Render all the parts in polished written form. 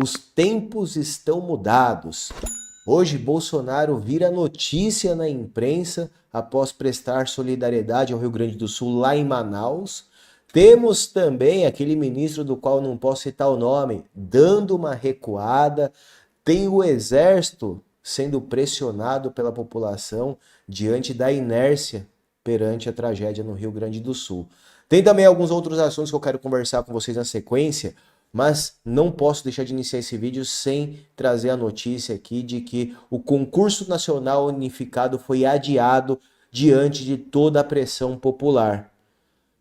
Os tempos estão mudados. Hoje, Bolsonaro vira notícia na imprensa após prestar solidariedade ao Rio Grande do Sul, lá em Manaus. Temos também aquele ministro do qual não posso citar o nome, dando uma recuada. Tem o exército sendo pressionado pela população diante da inércia perante a tragédia no Rio Grande do Sul. Tem também alguns outros assuntos que eu quero conversar com vocês na sequência, mas não posso deixar de iniciar esse vídeo sem trazer a notícia aqui de que o concurso nacional unificado foi adiado diante de toda a pressão popular.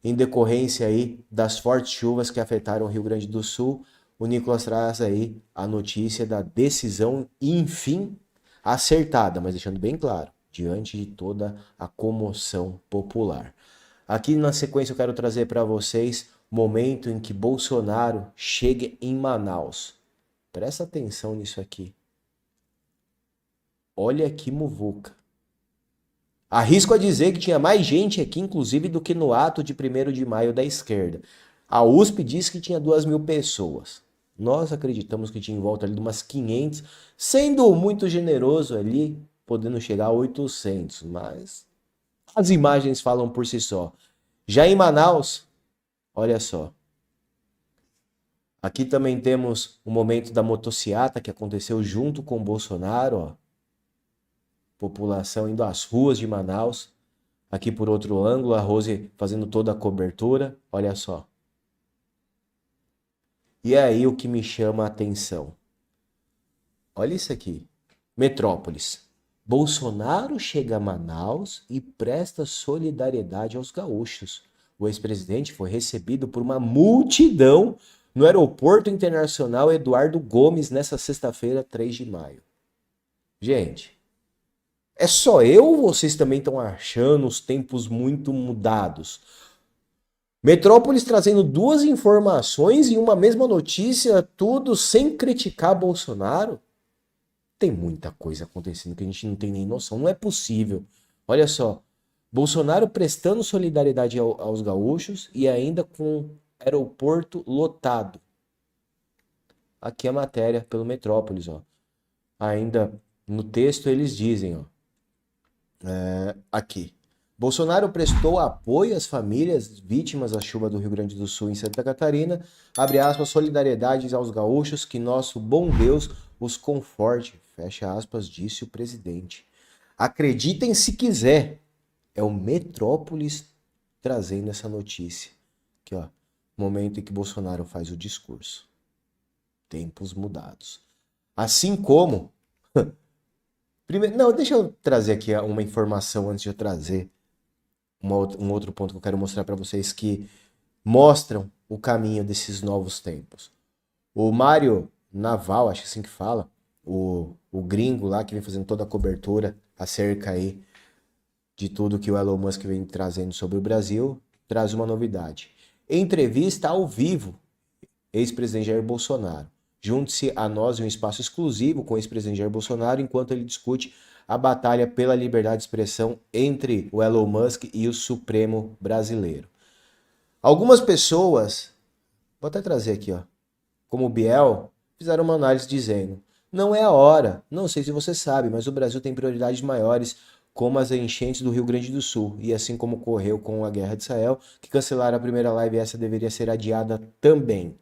Em decorrência aí das fortes chuvas que afetaram o Rio Grande do Sul, o Nicolas traz aí a notícia da decisão, enfim, acertada, mas deixando bem claro, diante de toda a comoção popular. Aqui na sequência eu quero trazer para vocês o momento em que Bolsonaro chega em Manaus. Presta atenção nisso aqui. Olha que muvuca. Arrisco a dizer que tinha mais gente aqui, inclusive, do que no ato de 1º de maio da esquerda. A USP disse que tinha 2.000 pessoas. Nós acreditamos que tinha em volta ali de umas 500, sendo muito generoso ali, podendo chegar a 800, mas as imagens falam por si só. Já em Manaus, olha só. Aqui também temos o momento da motociata que aconteceu junto com o Bolsonaro, ó. População indo às ruas de Manaus. Aqui por outro ângulo, a Rose fazendo toda a cobertura. Olha só. E é aí o que me chama a atenção. Olha isso aqui. Metrópolis. Bolsonaro chega a Manaus e presta solidariedade aos gaúchos. O ex-presidente foi recebido por uma multidão no Aeroporto Internacional Eduardo Gomes nesta sexta-feira, 3 de maio. Gente, é só eu ou vocês também estão achando os tempos muito mudados? Metrópolis trazendo duas informações em uma mesma notícia, tudo sem criticar Bolsonaro? Tem muita coisa acontecendo que a gente não tem nem noção. Não é possível. Olha só. Bolsonaro prestando solidariedade aos gaúchos e ainda com aeroporto lotado. Aqui a matéria pelo Metrópolis, ó. Ainda no texto eles dizem, ó. Aqui. Bolsonaro prestou apoio às famílias vítimas da chuva do Rio Grande do Sul em Santa Catarina. Abre aspas, solidariedade aos gaúchos, que nosso bom Deus os conforte. Fecha aspas, disse o presidente. Acreditem se quiser. É o Metrópolis trazendo essa notícia. Aqui, ó. Momento em que Bolsonaro faz o discurso. Tempos mudados. Assim como... Primeiro, não, deixa eu trazer aqui uma informação antes de eu trazer um outro ponto que eu quero mostrar para vocês que mostram o caminho desses novos tempos. O Mário Naval, acho que é assim que fala, o gringo lá que vem fazendo toda a cobertura acerca aí de tudo que o Elon Musk vem trazendo sobre o Brasil, traz uma novidade. Entrevista ao vivo, ex-presidente Jair Bolsonaro. Junte-se a nós em um espaço exclusivo com o ex-presidente Jair Bolsonaro enquanto ele discute a batalha pela liberdade de expressão entre o Elon Musk e o Supremo brasileiro. Algumas pessoas, vou até trazer aqui, ó, como o Biel, fizeram uma análise dizendo: não é a hora, não sei se você sabe, mas o Brasil tem prioridades maiores, como as enchentes do Rio Grande do Sul, e assim como ocorreu com a Guerra de Israel, que cancelaram a primeira live e essa deveria ser adiada também.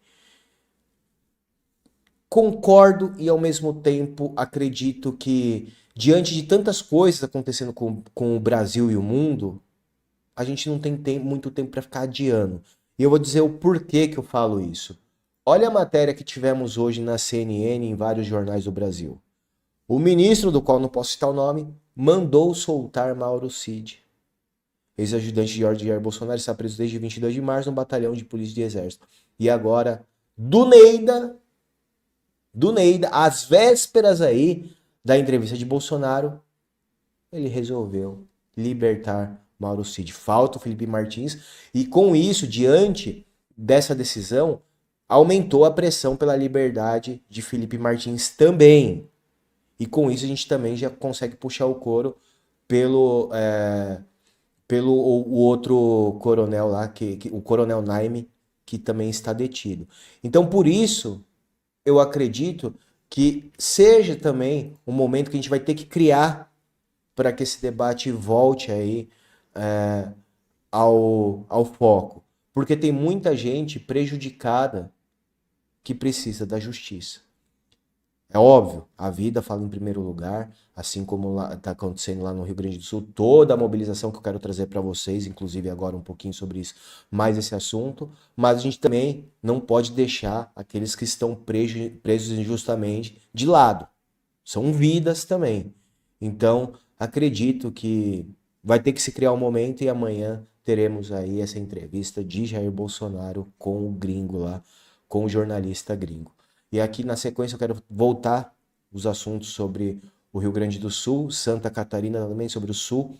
Concordo e ao mesmo tempo acredito que, diante de tantas coisas acontecendo com o Brasil e o mundo, a gente não tem muito tempo para ficar adiando. E eu vou dizer o porquê que eu falo isso. Olha a matéria que tivemos hoje na CNN e em vários jornais do Brasil. O ministro, do qual não posso citar o nome, mandou soltar Mauro Cid. Ex-ajudante de ordem de Jair Bolsonaro está preso desde 22 de março no batalhão de polícia de exército. E agora, do Neida, às vésperas aí da entrevista de Bolsonaro, ele resolveu libertar Mauro Cid. Falta o Felipe Martins e com isso, diante dessa decisão, aumentou a pressão pela liberdade de Felipe Martins também. E com isso a gente também já consegue puxar o couro pelo o outro coronel lá, o coronel Naime, que também está detido. Então por isso eu acredito que seja também um momento que a gente vai ter que criar para que esse debate volte aí ao foco. Porque tem muita gente prejudicada que precisa da justiça. É óbvio, a vida fala em primeiro lugar, assim como está acontecendo lá no Rio Grande do Sul, toda a mobilização que eu quero trazer para vocês, inclusive agora um pouquinho sobre isso, mais esse assunto, mas a gente também não pode deixar aqueles que estão presos injustamente de lado. São vidas também. Então, acredito que vai ter que se criar um momento e amanhã teremos aí essa entrevista de Jair Bolsonaro com o gringo lá, com o jornalista gringo. E aqui na sequência eu quero voltar os assuntos sobre o Rio Grande do Sul, Santa Catarina também, sobre o Sul.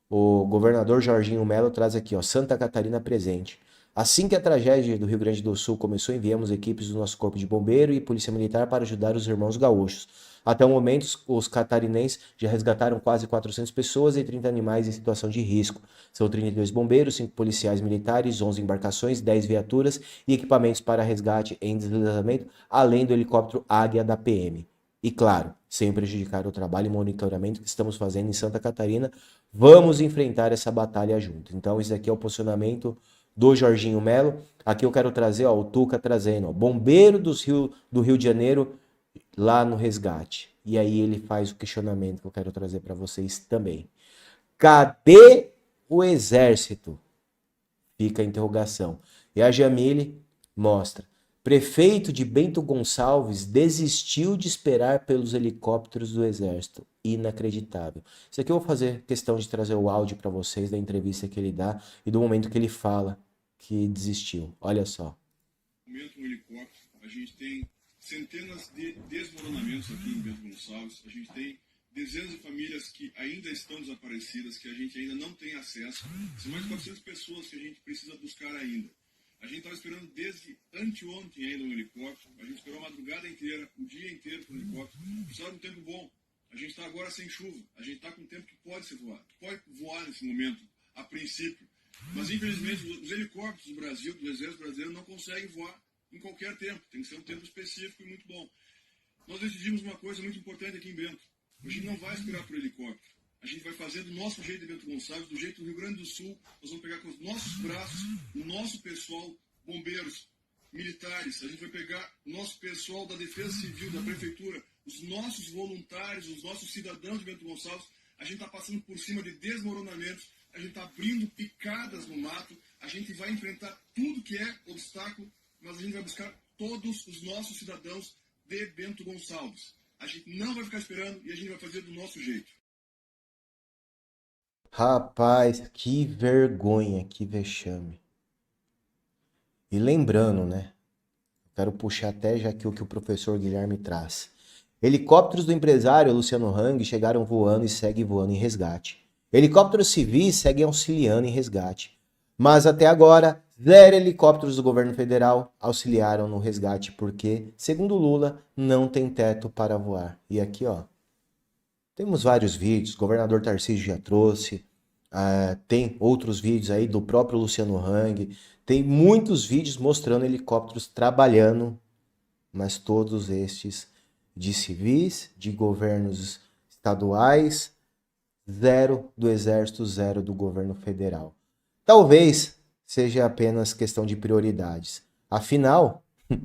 O governador Jorginho Melo traz aqui, ó, Santa Catarina presente. Assim que a tragédia do Rio Grande do Sul começou, enviamos equipes do nosso corpo de bombeiro e polícia militar para ajudar os irmãos gaúchos. Até o momento, os catarinenses já resgataram quase 400 pessoas e 30 animais em situação de risco. São 32 bombeiros, 5 policiais militares, 11 embarcações, 10 viaturas e equipamentos para resgate em deslizamento, além do helicóptero Águia da PM. E claro, sem prejudicar o trabalho e monitoramento que estamos fazendo em Santa Catarina, vamos enfrentar essa batalha junto. Então, esse aqui é o posicionamento do Jorginho Melo. Aqui eu quero trazer, ó, o Tuca trazendo, ó, bombeiro do Rio de Janeiro lá no resgate. E aí ele faz o questionamento que eu quero trazer para vocês também. Cadê o exército? Fica a interrogação. E a Jamile mostra. Prefeito de Bento Gonçalves desistiu de esperar pelos helicópteros do exército. Inacreditável. Isso aqui eu vou fazer questão de trazer o áudio para vocês da entrevista que ele dá e do momento que ele fala que desistiu. Olha só. Um helicóptero, a gente tem centenas de desmoronamentos aqui em Bento Gonçalves, a gente tem dezenas de famílias que ainda estão desaparecidas, que a gente ainda não tem acesso, são mais de 400 pessoas que a gente precisa buscar ainda. A gente estava esperando desde anteontem ainda um helicóptero, a gente esperou a madrugada inteira, o dia inteiro com o helicóptero, precisava de um tempo bom. A gente está agora sem chuva, a gente está com um tempo que pode ser voar, que pode voar nesse momento, a princípio. Mas infelizmente os helicópteros do Brasil, do Exército Brasileiro, não conseguem voar em qualquer tempo, tem que ser um tempo específico e muito bom. Nós decidimos uma coisa muito importante aqui em Bento. A gente não vai esperar por helicóptero. A gente vai fazer do nosso jeito de Bento Gonçalves, do jeito do Rio Grande do Sul. Nós vamos pegar com os nossos braços, o nosso pessoal, bombeiros, militares. A gente vai pegar o nosso pessoal da Defesa Civil, da Prefeitura, os nossos voluntários, os nossos cidadãos de Bento Gonçalves. A gente está passando por cima de desmoronamentos, a gente está abrindo picadas no mato, a gente vai enfrentar tudo que é obstáculo, mas a gente vai buscar todos os nossos cidadãos de Bento Gonçalves. A gente não vai ficar esperando e a gente vai fazer do nosso jeito. Rapaz, que vergonha, que vexame. E lembrando, né? Quero puxar até já aqui o que o professor Guilherme traz. Helicópteros do empresário Luciano Hang chegaram voando e seguem voando em resgate. Helicópteros civis seguem auxiliando em resgate. Mas até agora, 0 helicópteros do governo federal auxiliaram no resgate porque, segundo Lula, não tem teto para voar. E aqui, ó, temos vários vídeos, o governador Tarcísio já trouxe, tem outros vídeos aí do próprio Luciano Hang, tem muitos vídeos mostrando helicópteros trabalhando, mas todos estes de civis, de governos estaduais, 0 do exército, 0 do governo federal. Talvez seja apenas questão de prioridades. Afinal, o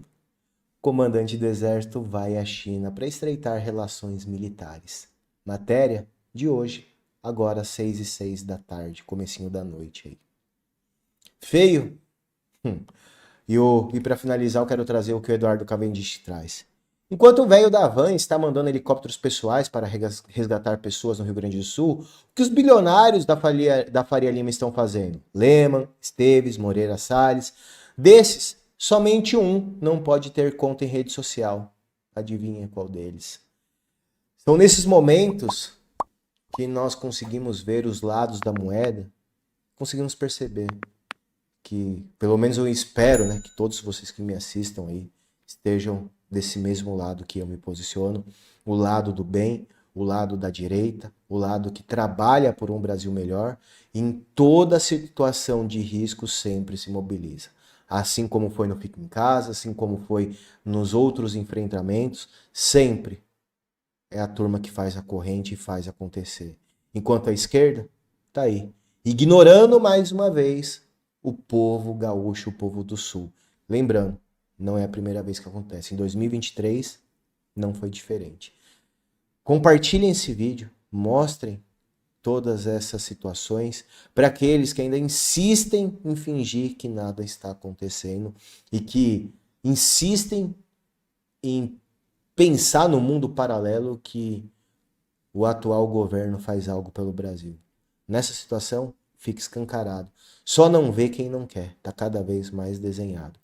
comandante do exército vai à China para estreitar relações militares. Matéria de hoje, agora 6h06 da tarde, comecinho da noite aí. Feio? E para finalizar, eu quero trazer o que o Eduardo Cavendish traz. Enquanto o velho da van está mandando helicópteros pessoais para resgatar pessoas no Rio Grande do Sul, o que os bilionários da Faria Lima estão fazendo? Leman, Esteves, Moreira Salles. Desses, somente um não pode ter conta em rede social. Adivinha qual deles? São nesses momentos que nós conseguimos ver os lados da moeda, conseguimos perceber que, pelo menos eu espero, né, que todos vocês que me assistam aí estejam desse mesmo lado que eu me posiciono, o lado do bem, o lado da direita, o lado que trabalha por um Brasil melhor, em toda situação de risco sempre se mobiliza. assim como foi no Fica em Casa, assim como foi nos outros enfrentamentos, sempre é a turma que faz a corrente e faz acontecer. Enquanto a esquerda tá aí, ignorando mais uma vez o povo gaúcho, o povo do Sul. Lembrando, não é a primeira vez que acontece. Em 2023 não foi diferente. Compartilhem esse vídeo, mostrem todas essas situações para aqueles que ainda insistem em fingir que nada está acontecendo e que insistem em pensar no mundo paralelo que o atual governo faz algo pelo Brasil. Nessa situação, fica escancarado. Só não vê quem não quer, tá cada vez mais desenhado.